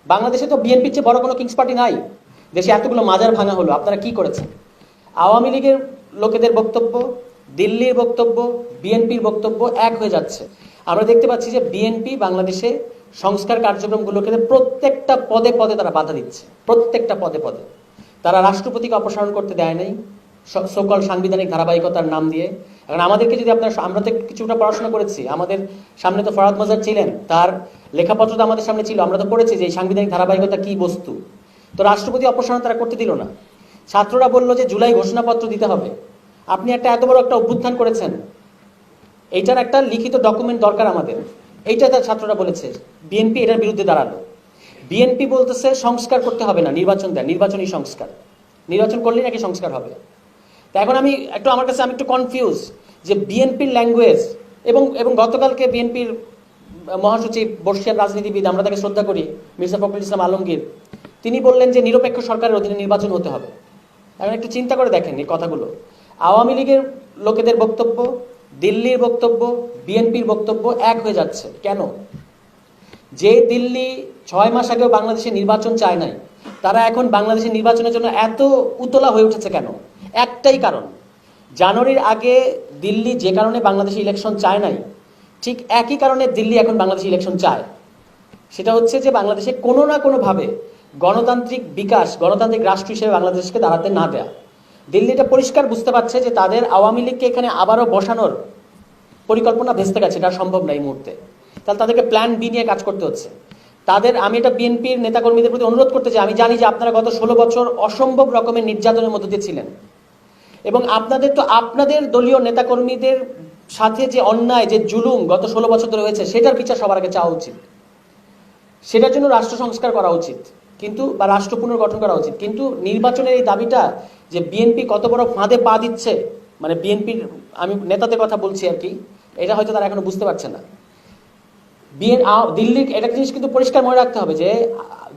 বাংলাদেশে তো বিএনপির চেয়ে বড় কোনো কিংস পার্টি নাই। দেশে এতগুলো মাজার ভাঙা হলো, আপনারা কি করেছেন? আওয়ামী লীগের লোকেদের বক্তব্য, দিল্লির বক্তব্য, বিএনপির বক্তব্য এক হয়ে যাচ্ছে। আমরা দেখতে পাচ্ছি যে বিএনপি বাংলাদেশে সংস্কার কার্যক্রমগুলোকে প্রত্যেকটা পদে পদে তারা বাধা দিচ্ছে, প্রত্যেকটা পদে পদে। তারা রাষ্ট্রপতিকে অপসারণ করতে দেয় নাই সকল সাংবিধানিক ধারাবাহিকতার নাম দিয়ে। এখন আমাদেরকে যদি আমরা তো কিছুটা পড়াশোনা করেছি, আমাদের সামনে তো ফরহাদ মজার ছিলেন, তার লেখাপত্র তো আমাদের সামনে ছিল, আমরা তো পড়েছি যে এই সাংবিধানিক ধারাবাহিকতা কি বস্তু। তো রাষ্ট্রপতি অপসারণ তারা করতে দিল না। ছাত্ররা বললো যে জুলাই ঘোষণাপত্র দিতে হবে। আপনি এত বড় একটা অভ্যুত্থান করেছেন, এইটার একটা লিখিত ডকুমেন্ট দরকার আমাদের, এইটা তার ছাত্ররা বলেছে। বিএনপি এটার বিরুদ্ধে দাঁড়ালো। বিএনপি বলতেছে সংস্কার করতে হবে না, নির্বাচন দেন, নির্বাচনী সংস্কার, নির্বাচন করলেই নাকি সংস্কার হবে। তা এখন আমি একটু কনফিউজ যে বিএনপির ল্যাঙ্গুয়েজ এবং গতকালকে বিএনপির মহাসচিব বর্ষিয়ান রাজনীতিবিদ, আমরা তাকে শ্রদ্ধা করি, মির্জা ফখরুল ইসলাম আলমগীর, তিনি বললেন যে নিরপেক্ষ সরকারের অধীনে নির্বাচন হতে হবে। এখন একটু চিন্তা করে দেখেন এই কথাগুলো। আওয়ামী লীগের লোকেদের বক্তব্য, দিল্লির বক্তব্য, বিএনপির বক্তব্য এক হয়ে যাচ্ছে কেন? যে দিল্লি 6 মাস আগেও বাংলাদেশে নির্বাচন চায় নাই, তারা এখন বাংলাদেশের নির্বাচনের জন্য এত উতলা হয়ে উঠেছে কেন? একটাই কারণ, জানুয়ারির আগে দিল্লি যে কারণে বাংলাদেশে ইলেকশন চায় নাই, ঠিক একই কারণে দিল্লি এখন বাংলাদেশে ইলেকশন চায়। সেটা হচ্ছে যে বাংলাদেশে কোনো না কোনোভাবে গণতান্ত্রিক বিকাশ, গণতান্ত্রিক রাষ্ট্র হিসেবে বাংলাদেশকে দাঁড়াতে না দেয়া। দিল্লি এটা পরিষ্কার বুঝতে পারছে যে তাদের আওয়ামী লীগকে এখানে আবারও বসানোর পরিকল্পনা ভেস্তে গেছে, এটা সম্ভব না এই মুহূর্তে। তাহলে তাদেরকে প্ল্যান বি নিয়ে কাজ করতে হচ্ছে তাদের। আমি এটা বিএনপির নেতাকর্মীদের প্রতি অনুরোধ করতে চাই, আমি জানি যে আপনারা গত 16 বছর অসম্ভব রকমের নির্যাতনের মধ্যে দিয়ে ছিলেন, এবং আপনাদের দলীয় নেতাকর্মীদের সাথে যে অন্যায়, যে জুলুম গত 16 বছর ধরে হয়েছে, সেটার বিচার সবার আগে চাওয়া উচিত। সেটার জন্য রাষ্ট্র সংস্কার করা উচিত, কিন্তু বা রাষ্ট্র পুনর্গঠন করা উচিত। কিন্তু নির্বাচনের এই দাবিটা যে বিএনপি কত বড় ফাঁদে পা দিচ্ছে, মানে বিএনপির, আমি নেতাদের কথা বলছি আর কি, এটা হয়তো তারা এখনো বুঝতে পারছে না। দিল্লির একটা জিনিস কিন্তু পরিষ্কার মনে রাখতে হবে যে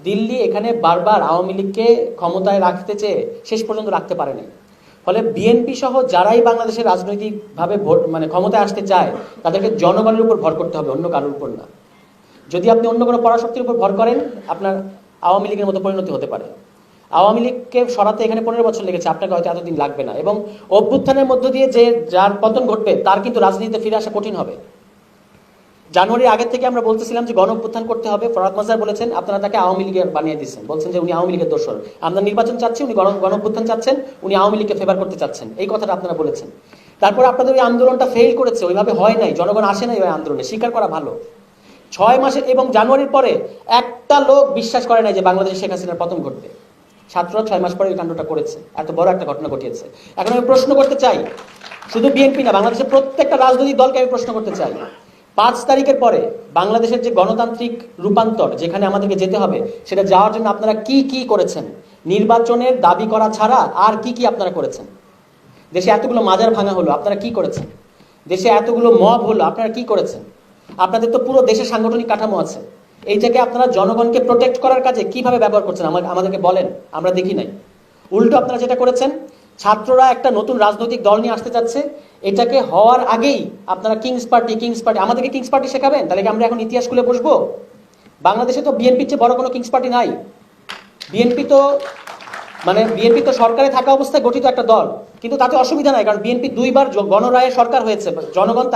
দিল্লি এখানে বারবার আওয়ামী লীগকে ক্ষমতায় রাখতে চেয়ে শেষ পর্যন্ত রাখতে পারে নাই। ফলে বিএনপি সহ যারাই বাংলাদেশের রাজনৈতিকভাবে মানে ক্ষমতায় আসতে চায়, তাদেরকে জনগণের উপর ভর করতে হবে, অন্য কারোর উপর না। যদি আপনি অন্য কোনো পরাশক্তির উপর ভর করেন, আপনার আওয়ামী লীগের মতো পরিণতি হতে পারে। আওয়ামী লীগকে সরাতে এখানে 15 বছর লেগেছে, আপনাকে হয়তো এতদিন লাগবে না। এবং অভ্যুত্থানের মধ্য দিয়ে যার পতন ঘটবে, তার কিন্তু রাজনীতিতে ফিরে আসা কঠিন হবে। জানুয়ারির আগের থেকে আমরা বলতেছিলাম যে গণ অভ্যুত্থান করতে হবে। ফরহাদ মজার বলেছেন, আপনারা তাকে আওয়ামী লীগের বানিয়ে দিচ্ছেন, বলছেন যে উনি আওয়ামী লীগের দোসর। আমরা নির্বাচন চাচ্ছি, উনি গণ অভ্যুত্থান চাচ্ছেন, উনি আওয়ামী লীগকে ফেভার করতে চাচ্ছেন, এই কথাটা আপনারা বলেছেন। তারপর আপনাদের ওই আন্দোলনটা ফেল করেছে, ওইভাবে হয় নাই, জনগণ আসে নাই ওই আন্দোলনে, স্বীকার করা ভালো। 6 মাসে এবং জানুয়ারির পরে একটা লোক বিশ্বাস করে নাই যে বাংলাদেশে শেখ হাসিনার পতন ঘটবে। ছাত্ররা 6 মাস পরে ওই কাণ্ডটা করেছে, এত বড় একটা ঘটনা ঘটিয়েছে। এখন আমি প্রশ্ন করতে চাই, শুধু বিএনপি না, বাংলাদেশের প্রত্যেকটা রাজনৈতিক দলকে আমি প্রশ্ন করতে চাই, 5 তারিখের পরে বাংলাদেশের যে গণতান্ত্রিক রূপান্তর, যেখানে আমাদেরকে যেতে হবে, সেটা যাওয়ার জন্য আপনারা কি কি করেছেন? নির্বাচনের দাবি করা ছাড়া আর কি কি আপনারা করেছেন? দেশে এতগুলো মাজার ভাঙা হলো, আপনারা কি করেছেন? দেশে এতগুলো মব হলো, আপনারা কি করেছেন? আপনাদের তো পুরো দেশের সাংগঠনিক কাঠামো আছে, এইটাকে আপনারা জনগণকে প্রোটেক্ট করার কাজে কিভাবে ব্যবহার করছেন আমাদেরকে বলেন, আমরা দেখি নাই। উল্টো আপনারা যেটা করেছেন, ছাত্ররা একটা নতুন রাজনৈতিক দল নিয়ে আসতে চাচ্ছে, এটাকে হওয়ার আগেই আপনারা কিংস পার্টি, আমাদেরকে কিংস পার্টি শেখাবেন? তাহলে কি আমরা এখন ইতিহাস খুলে বসবো? বাংলাদেশে তো বিএনপির চেয়ে বড় কোনো কিংস পার্টি নাই। বিএনপি তো সরকারে থাকা অবস্থায় গঠিত একটা দল, কিন্তু তাতে অসুবিধা নাই, কারণ বিএনপি 2 বার গণরায়ে সরকার হয়েছে, জনগণ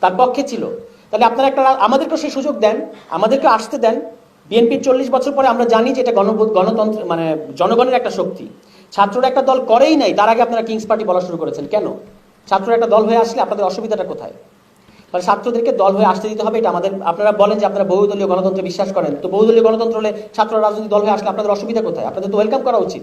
তার পক্ষে ছিল। তাহলে আপনারা আমাদেরকে সেই সুযোগ দেন, আমাদেরকে আসতে দেন। বিএনপির 40 বছর পরে আমরা জানি যে এটা গণতন্ত্র, মানে জনগণের একটা শক্তি। ছাত্ররা একটা দল করেই নাই, তার আগে আপনারা কিংস পার্টি বলা শুরু করেছেন কেন? ছাত্ররা একটা দল হয়ে আসলে আপনাদের অসুবিধাটা কোথায়? তাহলে ছাত্রদেরকে দল হয়ে আসতে দিতে হবে, এটা আমাদের। আপনারা বলেন যে আপনারা বহুদলীয় গণতন্ত্রে বিশ্বাস করেন, তো বহুদলীয় গণতন্ত্র হলে ছাত্র রাজনৈতিক দল হয়ে আসলে আপনাদের অসুবিধা কোথায়? আপনাদের তো ওয়েলকাম করা উচিত।